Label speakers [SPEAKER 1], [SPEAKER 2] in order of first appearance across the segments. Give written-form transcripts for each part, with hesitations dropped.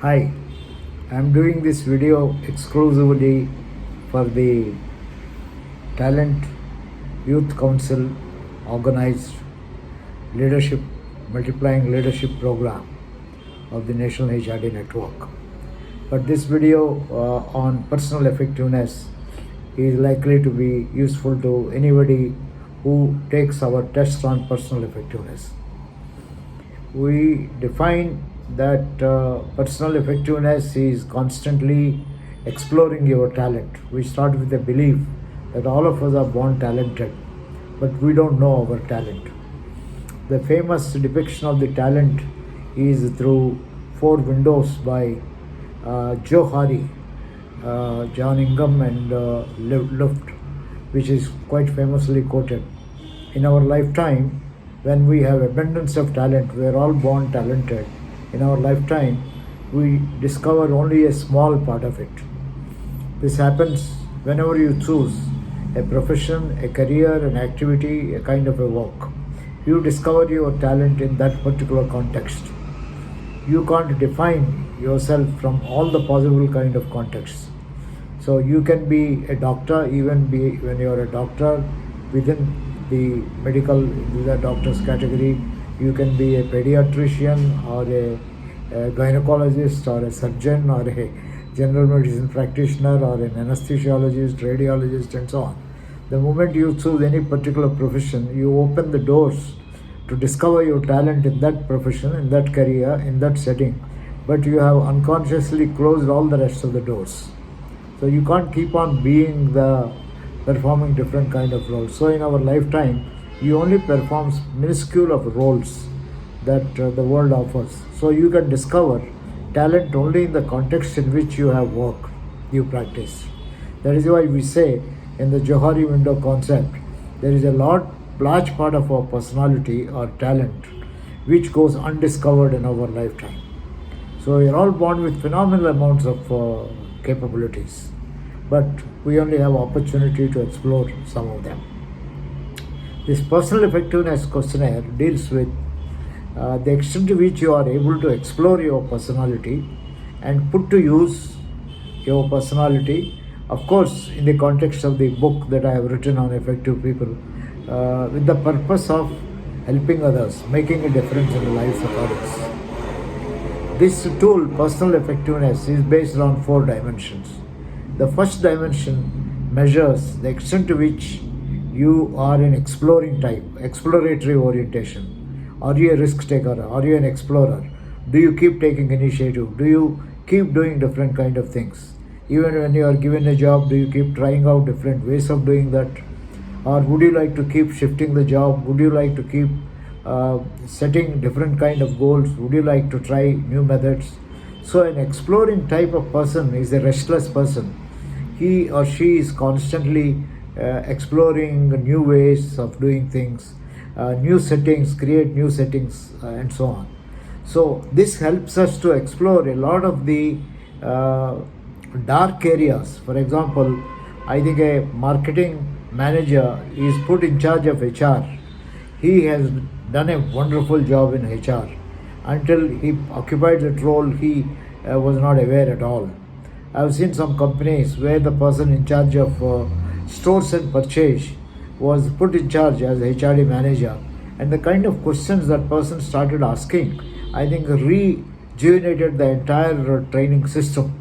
[SPEAKER 1] Hi, I'm doing this video exclusively for the Talent Youth Council organized leadership, multiplying leadership program of the National HRD Network. But this video on personal effectiveness is likely to be useful to anybody who takes our test on personal effectiveness. We define that personal effectiveness is constantly exploring your talent. We start with the belief that all of us are born talented, but we don't know our talent. The famous depiction of the talent is through Four Windows by Joe Hardy, John Ingham, and Luft, which is quite famously quoted. In our lifetime, when we have abundance of talent, we are all born talented. In our lifetime, we discover only a small part of it. This happens whenever you choose a profession, a career, an activity, a kind of a work. You discover your talent in that particular context. You can't define yourself from all the possible kind of contexts. So you can be a doctor, when you're a doctor within the medical, the doctor's category. You can be a pediatrician or a gynecologist or a surgeon or a general medicine practitioner or an anesthesiologist, radiologist, and so on. The moment you choose any particular profession, you open the doors to discover your talent in that profession, in that career, in that setting, but you have unconsciously closed all the rest of the doors. So you can't keep on performing different kind of roles. So in our lifetime, you only perform minuscule of roles that the world offers. So you can discover talent only in the context in which you have worked, you practice. That is why we say in the Johari window concept, there is a large part of our personality or talent which goes undiscovered in our lifetime. So we are all born with phenomenal amounts of capabilities, but we only have opportunity to explore some of them. This personal effectiveness questionnaire deals with the extent to which you are able to explore your personality and put to use your personality, of course, in the context of the book that I have written on effective people, with the purpose of helping others, making a difference in the lives of others. This tool, personal effectiveness, is based on 4 dimensions. The first dimension measures the extent to which you are an exploring type, exploratory orientation. Are you a risk taker? Are you an explorer? Do you keep taking initiative? Do you keep doing different kind of things? Even when you are given a job, do you keep trying out different ways of doing that? Or would you like to keep shifting the job? Would you like to keep setting different kind of goals? Would you like to try new methods? So an exploring type of person is a restless person. He or she is constantly exploring new ways of doing things, new settings, create new settings, and so on. So this helps us to explore a lot of the dark areas. For example, I think a marketing manager is put in charge of HR. He has done a wonderful job in HR. Until he occupied that role, he was not aware at all. I have seen some companies where the person in charge of stores and purchase was put in charge as HRD manager, and the kind of questions that person started asking, I think, rejuvenated the entire training system,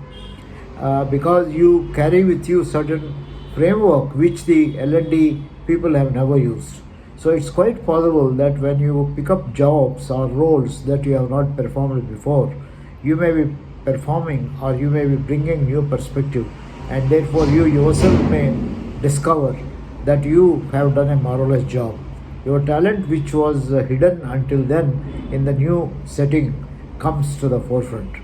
[SPEAKER 1] because you carry with you certain framework which the L&D people have never used. So it's quite possible that when you pick up jobs or roles that you have not performed before, you may be performing or you may be bringing new perspective, and therefore you yourself may discover that you have done a marvelous job. Your talent, which was hidden until then in the new setting, comes to the forefront.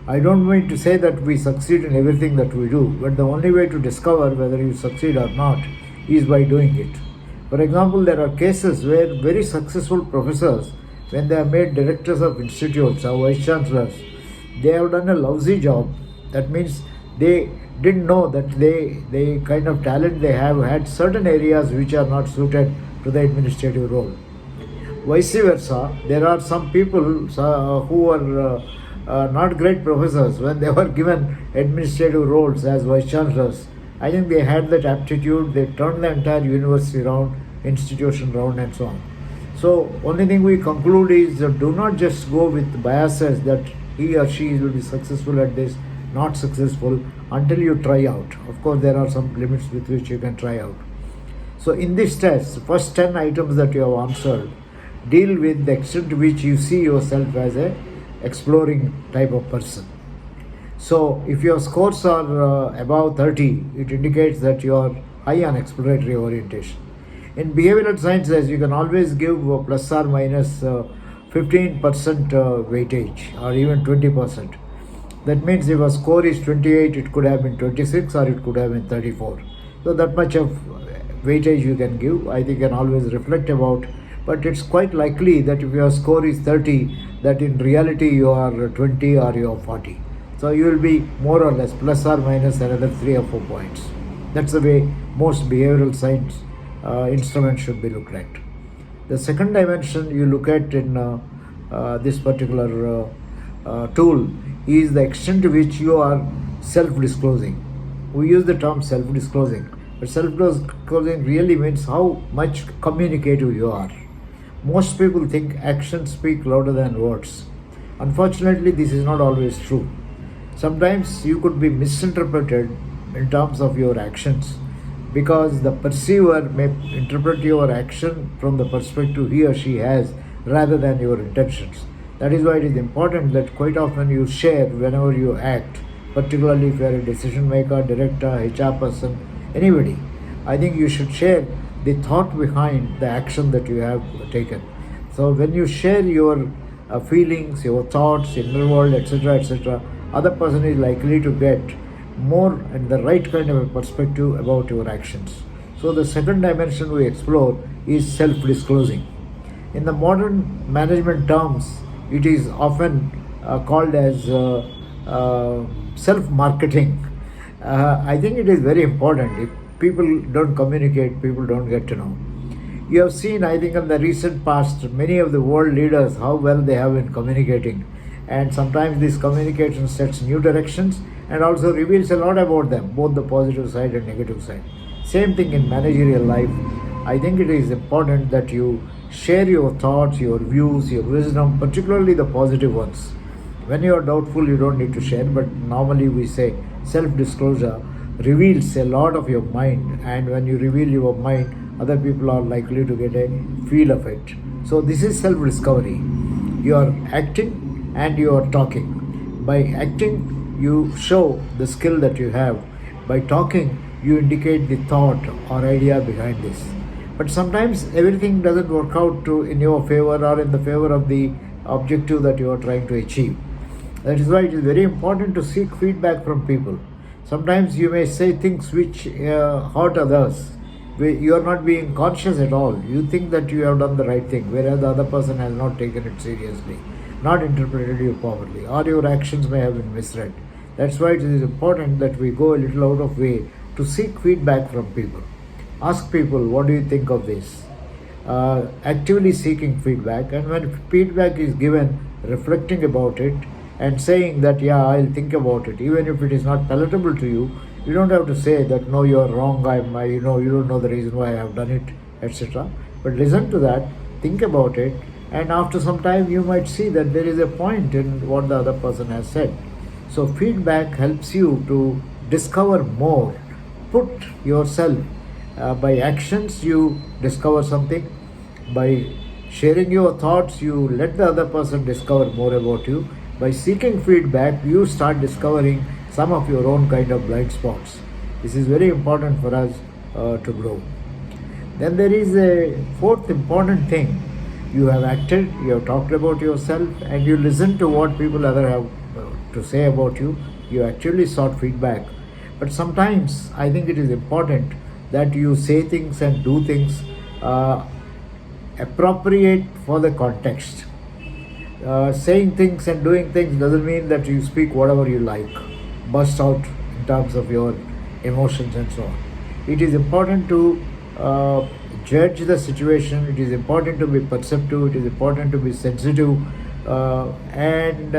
[SPEAKER 1] I don't mean to say that we succeed in everything that we do, but the only way to discover whether you succeed or not is by doing it. For example, there are cases where very successful professors, when they are made directors of institutes or vice chancellors, they have done a lousy job. That means they didn't know that the kind of talent they have had certain areas which are not suited to the administrative role. Vice versa, there are some people who are not great professors, when they were given administrative roles as vice chancellors, I think they had that aptitude. They turned the entire university around, institution around, and so on. So, only thing we conclude is do not just go with biases that he or she will be successful at this, not successful, until you try out. Of course, there are some limits with which you can try out. So, in this test, first 10 items that you have answered deal with the extent to which you see yourself as a exploring type of person. So, if your scores are above 30, it indicates that you are high on exploratory orientation. In behavioral sciences, you can always give plus or minus 15% weightage or even 20%. That means if a score is 28, it could have been 26 or it could have been 34. So that much of weightage you can give. I think you can always reflect about. But it's quite likely that if your score is 30, that in reality you are 20 or you are 40. So you will be more or less plus or minus another 3 or 4 points. That's the way most behavioral science instruments should be looked at. The second dimension you look at in this particular tool is the extent to which you are self-disclosing. We use the term self-disclosing, but self-disclosing really means how much communicative you are. Most people think actions speak louder than words. Unfortunately, this is not always true. Sometimes you could be misinterpreted in terms of your actions because the perceiver may interpret your action from the perspective he or she has rather than your intentions. That is why it is important that quite often you share whenever you act, particularly if you are a decision maker, director, HR person, anybody. I think you should share the thought behind the action that you have taken. So when you share your feelings, your thoughts, inner world, etc., other person is likely to get more and the right kind of a perspective about your actions. So the second dimension we explore is self-disclosing. In the modern management terms, it is often called as self-marketing. I think it is very important. If people don't communicate, people don't get to know. You have seen, I think, in the recent past, many of the world leaders, how well they have been communicating. And sometimes this communication sets new directions and also reveals a lot about them, both the positive side and negative side. Same thing in managerial life. I think it is important that you share your thoughts, your views, your wisdom, particularly the positive ones. When you are doubtful, you don't need to share, but normally we say self-disclosure reveals a lot of your mind, and when you reveal your mind, other people are likely to get a feel of it. So this is self-discovery. You are acting and you are talking. By acting, you show the skill that you have. By talking, you indicate the thought or idea behind this. But sometimes everything doesn't work out in your favor or in the favor of the objective that you are trying to achieve. That is why it is very important to seek feedback from people. Sometimes you may say things which hurt others. You are not being conscious at all. You think that you have done the right thing, whereas the other person has not taken it seriously, not interpreted you properly, or your actions may have been misread. That's why it is important that we go a little out of way to seek feedback from people. Ask people, what do you think of this? Actively seeking feedback, and when feedback is given, reflecting about it and saying that, yeah, I'll think about it, even if it is not palatable to you. You don't have to say that, no, you're wrong, you don't know the reason why I have done it, etc. But listen to that, think about it, and after some time you might see that there is a point in what the other person has said. So feedback helps you to discover more. Put yourself, by actions you discover something. By sharing your thoughts, you let the other person discover more about you. By seeking feedback, you start discovering some of your own kind of blind spots. This is very important for us to grow. Then there is a fourth important thing. You have acted, you have talked about yourself, and you listen to what people other have to say about you. You actually sought feedback. But sometimes I think it is important that you say things and do things appropriate for the context. Saying things and doing things doesn't mean that you speak whatever you like, burst out in terms of your emotions and so on. It is important to judge the situation. It is important to be perceptive. It is important to be sensitive, and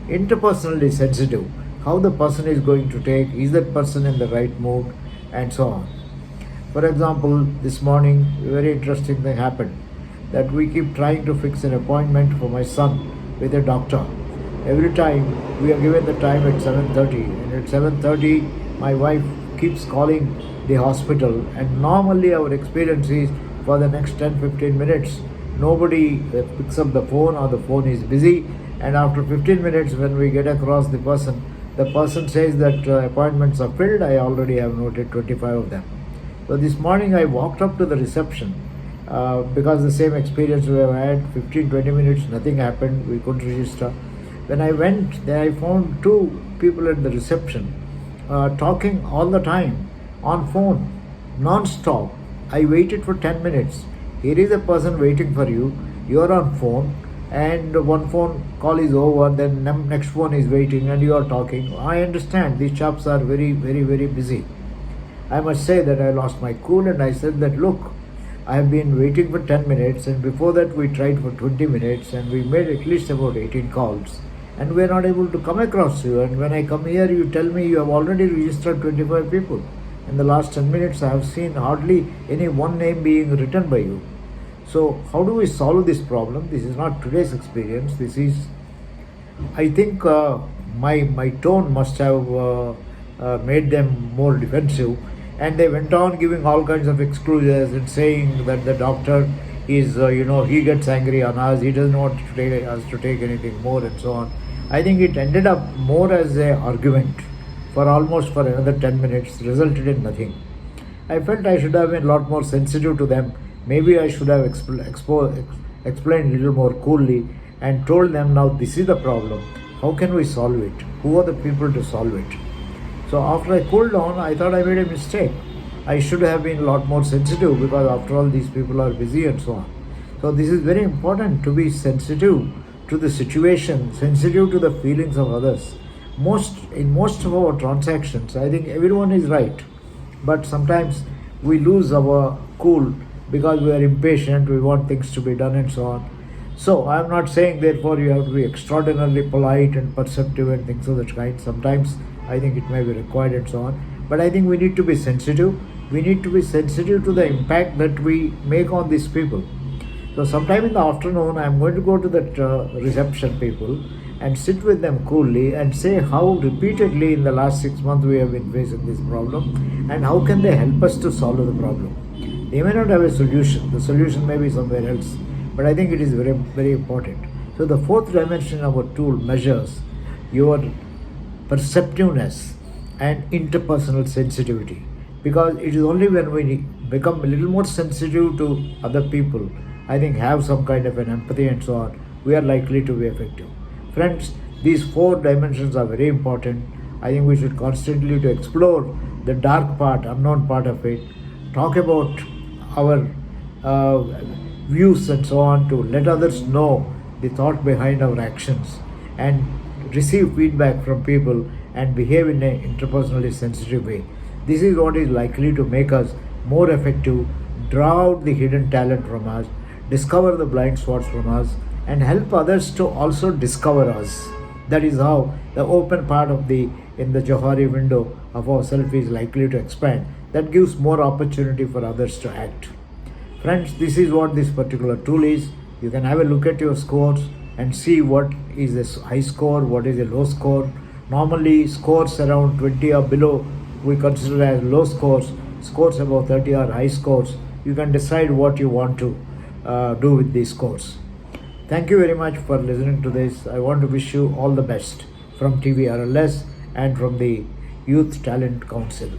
[SPEAKER 1] interpersonally sensitive, how the person is going to take, is that person in the right mood, and so on. For example, this morning, a very interesting thing happened that we keep trying to fix an appointment for my son with a doctor. Every time we are given the time at 7:30, and at 7:30 my wife keeps calling the hospital, and normally our experience is for the next 10-15 minutes nobody picks up the phone, or the phone is busy, and after 15 minutes when we get across the person says that appointments are filled. I already have noted 25 of them. So this morning I walked up to the reception because the same experience we have had, 15-20 minutes, nothing happened, we couldn't register. When I went there, I found two people at the reception talking all the time on phone, non-stop. I waited for 10 minutes. Here is a person waiting for you, you are on phone, and one phone call is over, then next phone is waiting and you are talking. I understand these chaps are very busy. I must say that I lost my cool, and I said that, look, I have been waiting for 10 minutes, and before that we tried for 20 minutes, and we made at least about 18 calls, and we are not able to come across you. And when I come here, you tell me you have already registered 25 people. In the last 10 minutes, I have seen hardly any one name being written by you. So how do we solve this problem? This is not today's experience. This is, I think, my tone must have made them more defensive, and they went on giving all kinds of excuses and saying that the doctor is, he gets angry on us, he doesn't want to take us to take anything more, and so on. I think it ended up more as an argument for another 10 minutes, resulted in nothing. I felt I should have been a lot more sensitive to them. Maybe I should have explained a little more coolly and told them, now this is the problem, how can we solve it, who are the people to solve it. So after I cooled down, I thought I made a mistake. I should have been a lot more sensitive, because after all these people are busy and so on. So this is very important, to be sensitive to the situation, sensitive to the feelings of others. In most of our transactions, I think everyone is right, but sometimes we lose our cool because we are impatient, we want things to be done and so on. So I am not saying therefore you have to be extraordinarily polite and perceptive and things of that kind. Sometimes I think it may be required and so on. But I think we need to be sensitive. We need to be sensitive to the impact that we make on these people. So sometime in the afternoon, I am going to go to that reception people and sit with them coolly and say how repeatedly in the last 6 months we have been facing this problem, and how can they help us to solve the problem. They may not have a solution. The solution may be somewhere else. But I think it is very important. So the fourth dimension of our tool measures your perceptiveness and interpersonal sensitivity, because it is only when we become a little more sensitive to other people, I think have some kind of an empathy and so on, we are likely to be effective. Friends, these four dimensions are very important. I think we should constantly to explore the dark part, unknown part of it, talk about our views and so on, to let others know the thought behind our actions, and receive feedback from people and behave in an interpersonally sensitive way. This is what is likely to make us more effective, draw out the hidden talent from us, discover the blind spots from us, and help others to also discover us. That is how the open part of in the Johari window of ourself is likely to expand. That gives more opportunity for others to act. Friends, this is what this particular tool is. You can have a look at your scores and see what is a high score, what is a low score. Normally scores around 20 or below we consider as low scores. Scores above 30 are high scores. You can decide what you want to do with these scores. Thank you very much for listening to this. I want to wish you all the best from TVRLS and from the Youth Talent Council.